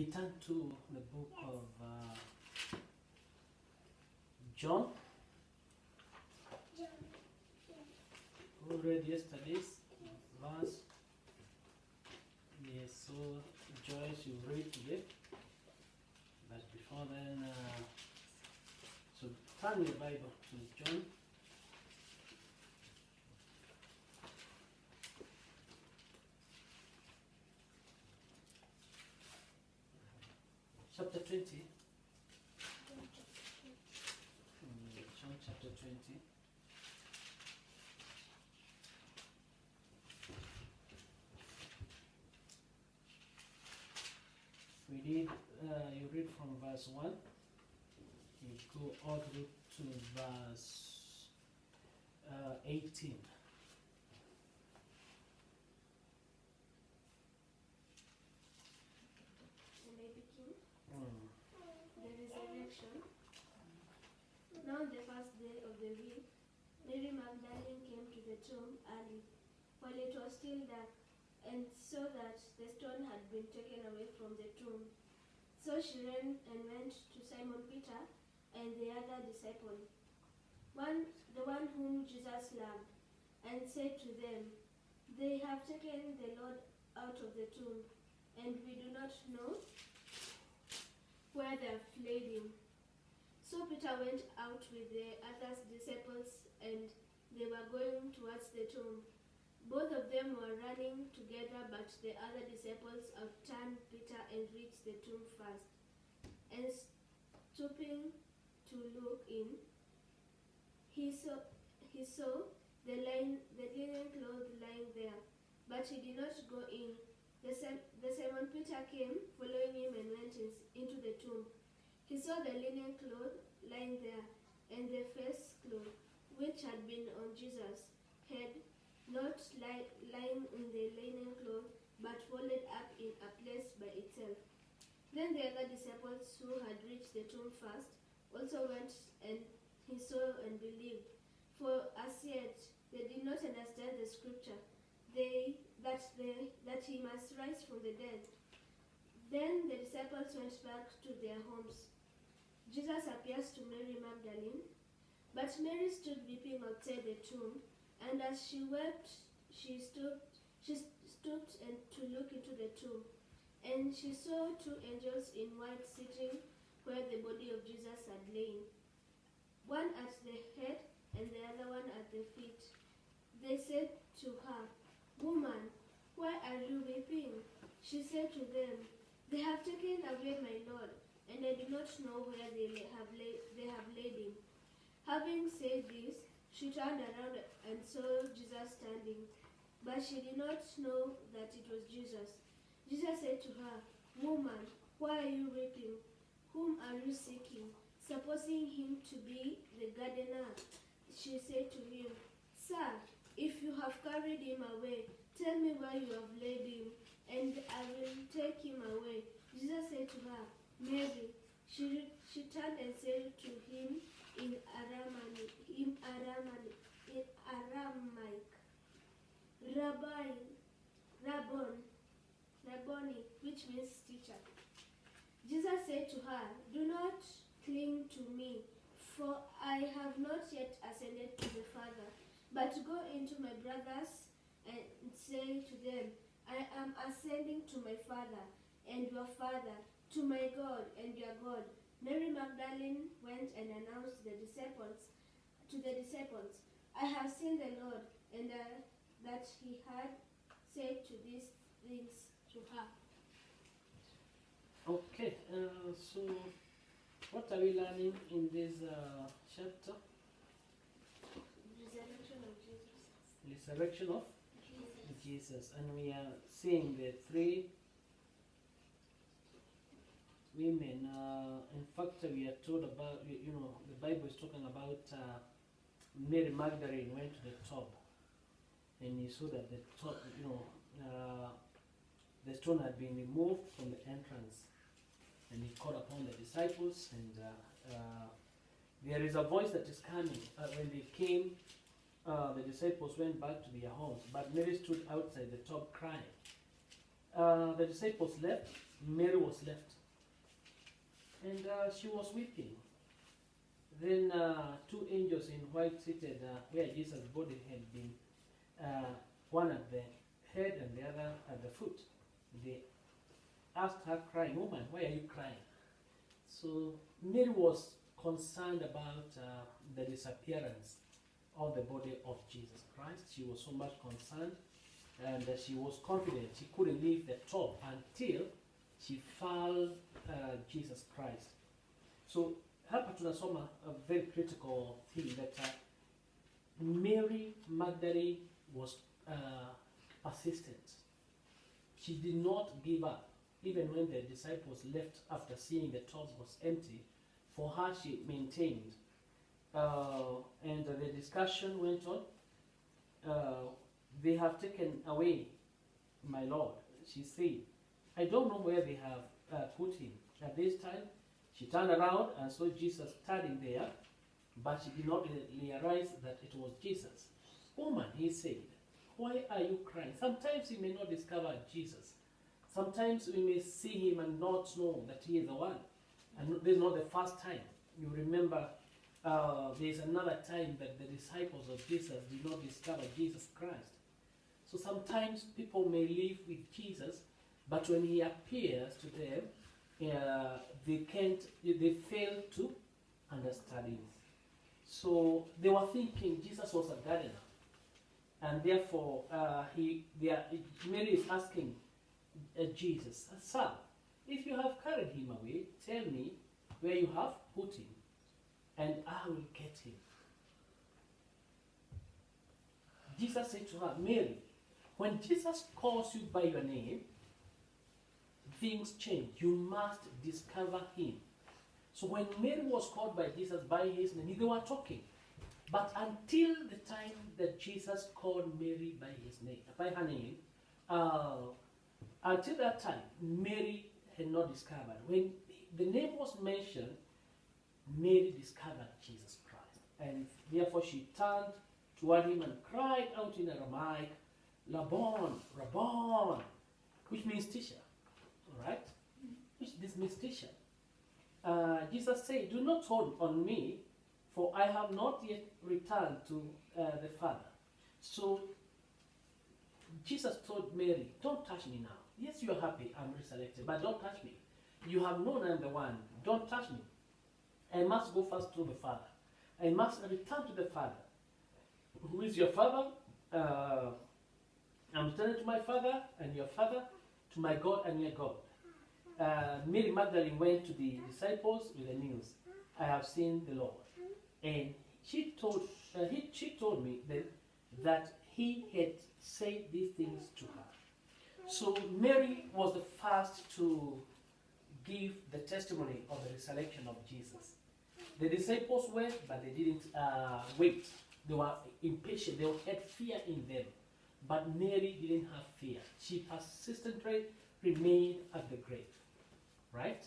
We turn to the book of John. We read yesterday's verse. Yes, so Joyce, you read today. But before then, so turn your Bible to John. Chapter 20. John chapter 20. You read from verse 1. You go all through to verse 18. May I begin? The resurrection. Now on the first day of the week, Mary Magdalene came to the tomb early, while it was still dark, and saw that the stone had been taken away from the tomb. So she ran and went to Simon Peter and the other disciple, the one whom Jesus loved, and said to them, "They have taken the Lord out of the tomb, and we do not know where they have laid him." So Peter went out with the other disciples, and they were going towards the tomb. Both of them were running together, but the other disciples outturned Peter and reached the tomb first. And stooping to look in, he saw the linen cloth lying there, but he did not go in. The Simon Peter came, following him, and went into the tomb. He saw the linen cloth lying there, and the face cloth, which had been on Jesus' head, not lying in the linen cloth, but folded up in a place by itself. Then the other disciples who had reached the tomb first also went, and he saw and believed. For as yet they did not understand the scripture, that he must rise from the dead. Then the disciples went back to their homes. Jesus appears to Mary Magdalene, but Mary stood weeping outside the tomb, and as she wept, she stooped and to look into the tomb, and she saw two angels in white sitting where the body of Jesus had lain, one at the head and the other one at the feet. They said to her, "Woman, why are you weeping?" She said to them, "They have taken away my Lord, and I do not know where they have laid him." Having said this, she turned around and saw Jesus standing, but she did not know that it was Jesus. Jesus said to her, "Woman, why are you weeping? Whom are you seeking?" Supposing him to be the gardener, she said to him, "Sir, if you have carried him away, tell me where you have laid him, and I will take him away." Jesus said to her, "Mary." She turned and said to him in Aramaic, Rabboni, which means teacher. Jesus said to her, "Do not cling to me, for I have not yet ascended to the Father. But go into my brothers and say to them, I am ascending to my Father and your Father, to my God and your God." Mary Magdalene went and announced to the disciples, "I have seen the Lord," and that he had said to these things to her. Okay, so what are we learning in this chapter? Resurrection of Jesus. Resurrection of Jesus. And we are seeing the three women. In fact, we are told about, the Bible is talking about Mary Magdalene went to the top, and he saw that the top, the stone had been removed from the entrance, and he called upon the disciples, and there is a voice that is coming. When they came, the disciples went back to their homes, but Mary stood outside the top crying. The disciples left, Mary was left, and she was weeping. Then two angels in white seated where Jesus' body had been, one at the head and the other at the foot. They asked her, crying, "Woman, why are you crying?" So Mary was concerned about the disappearance of the body of Jesus Christ. She was so much concerned, and she was confident she couldn't leave the tomb until she found Jesus Christ. So hapa tunasoma a very critical thing that Mary Magdalene was persistent. She did not give up, even when the disciples left after seeing the tomb was empty. For her, she maintained. And the discussion went on. They have taken away my Lord, she said. I don't know where they have put him. At this time, she turned around and saw Jesus standing there, but she did not realize that it was Jesus. Woman, he said, why are you crying? Sometimes you may not discover Jesus. Sometimes we may see him and not know that he is the one. And this is not the first time. You remember there's another time that the disciples of Jesus did not discover Jesus Christ. So sometimes people may live with Jesus, but when he appears to them, they fail to understand him. So they were thinking Jesus was a gardener. And therefore, Mary is asking Jesus, "Sir, if you have carried him away, tell me where you have put him, and I will get him." Jesus said to her, "Mary." When Jesus calls you by your name, things change. You must discover him. So when Mary was called by Jesus by his name, they were talking. But until the time that Jesus called Mary by her name, until that time, Mary had not discovered. When the name was mentioned, Mary discovered Jesus Christ. And therefore she turned toward him and cried out in Aramaic, "Rabbon, Rabbon," which means teacher. All right? This means teacher. Jesus said, "Do not hold on me, for I have not yet returned to the Father." So Jesus told Mary, "Don't touch me now. Yes, you are happy, I'm resurrected, but don't touch me. You have known I'm the one. Don't touch me. I must go first to the Father. I must return to the Father. Who is your Father? I'm returning to my Father and your Father, to my God and your God." Mary Magdalene went to the disciples with the news, "I have seen the Lord." And she told me that he had said these things to her. So Mary was the first to give the testimony of the resurrection of Jesus. The disciples went, but they didn't wait. They were impatient. They had fear in them. But Mary didn't have fear. She persistently remained at the grave. Right?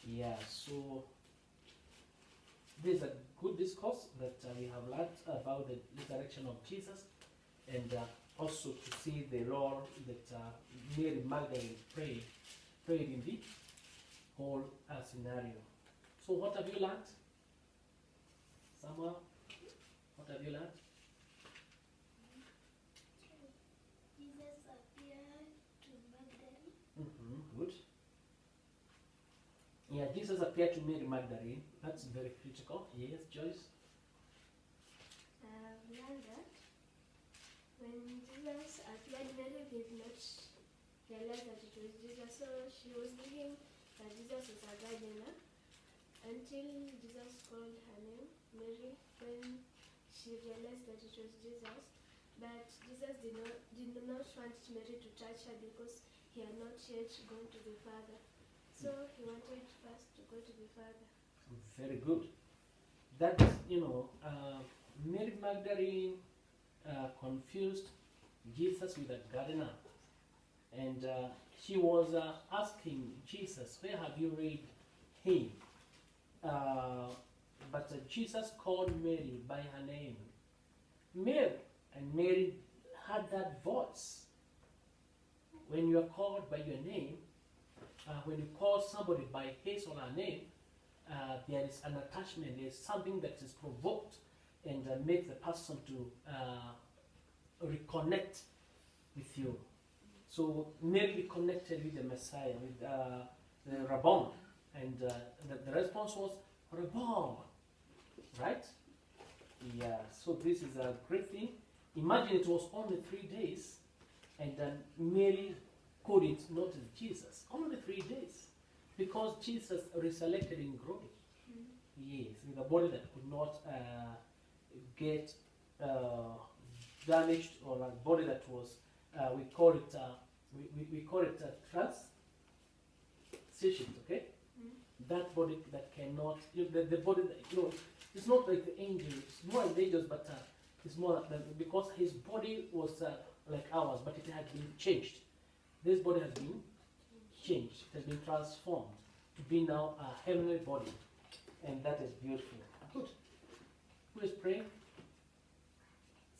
Yeah, so this is a good discourse that we have learned about the resurrection of Jesus, and also to see the role that Mary Magdalene played in the whole scenario. So what have you learned? Samuel, what have you learned? Jesus appeared to Magdalene. Good. Yeah, Jesus appeared to Mary Magdalene. That's very critical. Yes, Joyce? I've learned that when Jesus appeared, Mary did not realize that it was Jesus, so she was thinking that Jesus was a gardener until Jesus called her name, Mary, when she realized that it was Jesus. But Jesus did not want Mary to touch her because he had not yet gone to the Father. So he wanted first to go to the Father. Very good. That is, Mary Magdalene confused Jesus with a gardener. And she was asking Jesus, "Where have you laid him?" But Jesus called Mary by her name. Mary. And Mary had that voice. When you are called by your name, when you call somebody by his or her name, there is an attachment, there is something that is provoked and makes the person to reconnect with you. So Mary reconnected with the Messiah, with the Rabbon, and the response was Rabbon, right? Yeah, so this is a great thing. Imagine it was only 3 days, and then Mary couldn't notice Jesus. Only 3 days. Because Jesus resurrected in glory. Yes, with a body that could not get damaged, or a body that was, we call it transition, okay? That body that cannot, the body that, it's not like the angels, it's more like the angels, but it's more like, because his body was like ours, but it had been changed. This body has been changed, it has been transformed to be now a heavenly body, and that is beautiful. Good. Who is praying?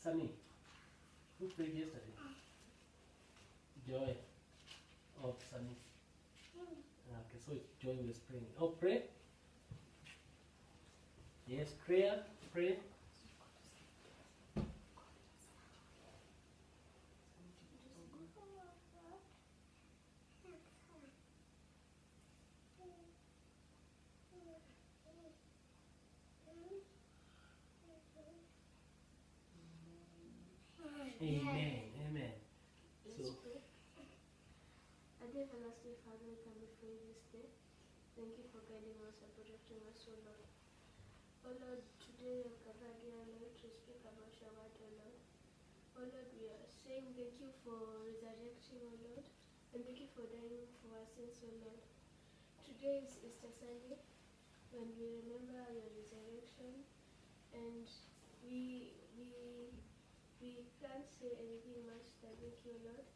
Sunny. Who prayed yesterday? Joy. Oh, Sunny. Okay, so it's Joy who is praying. Oh, pray. Yes, prayer. Pray. Amen. Amen. Let's pray. Our dear everlasting Father, we come before you this day. Thank you for guiding us and protecting us, O Lord. O Lord, today we have gathered here, Lord, to speak about your word, O Lord. O Lord, we are saying thank you for resurrecting, O Lord, and thank you for dying for our sins, O Lord. Today is Easter Sunday, when we remember your resurrection, and we can't say anything much than thank you, Lord.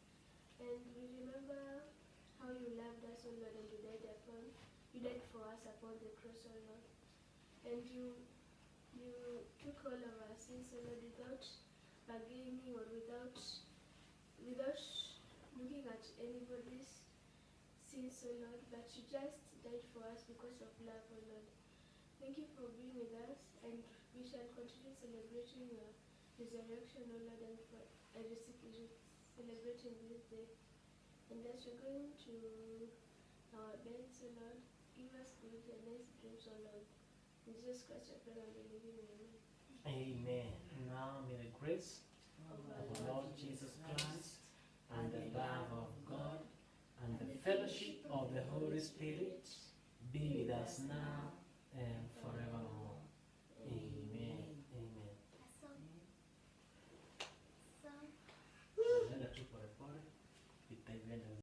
And we remember how you loved us, O Lord, and you died for us upon the cross, O Lord. And you took all of our sins, O Lord, without bargaining or without looking at anybody's sins, O Lord, but you just died for us because of love, O Lord. Thank you for being with us, and we shall continue celebrating your resurrection, O Lord, and for celebrating this day. And as we're going to our beds, O Lord, give us good and nice dreams, O Lord. In Jesus Christ, I pray and believe in Amen. Amen. Now may the grace of our Lord Jesus Christ, and the love of God, and the fellowship of the Holy Spirit be with us now and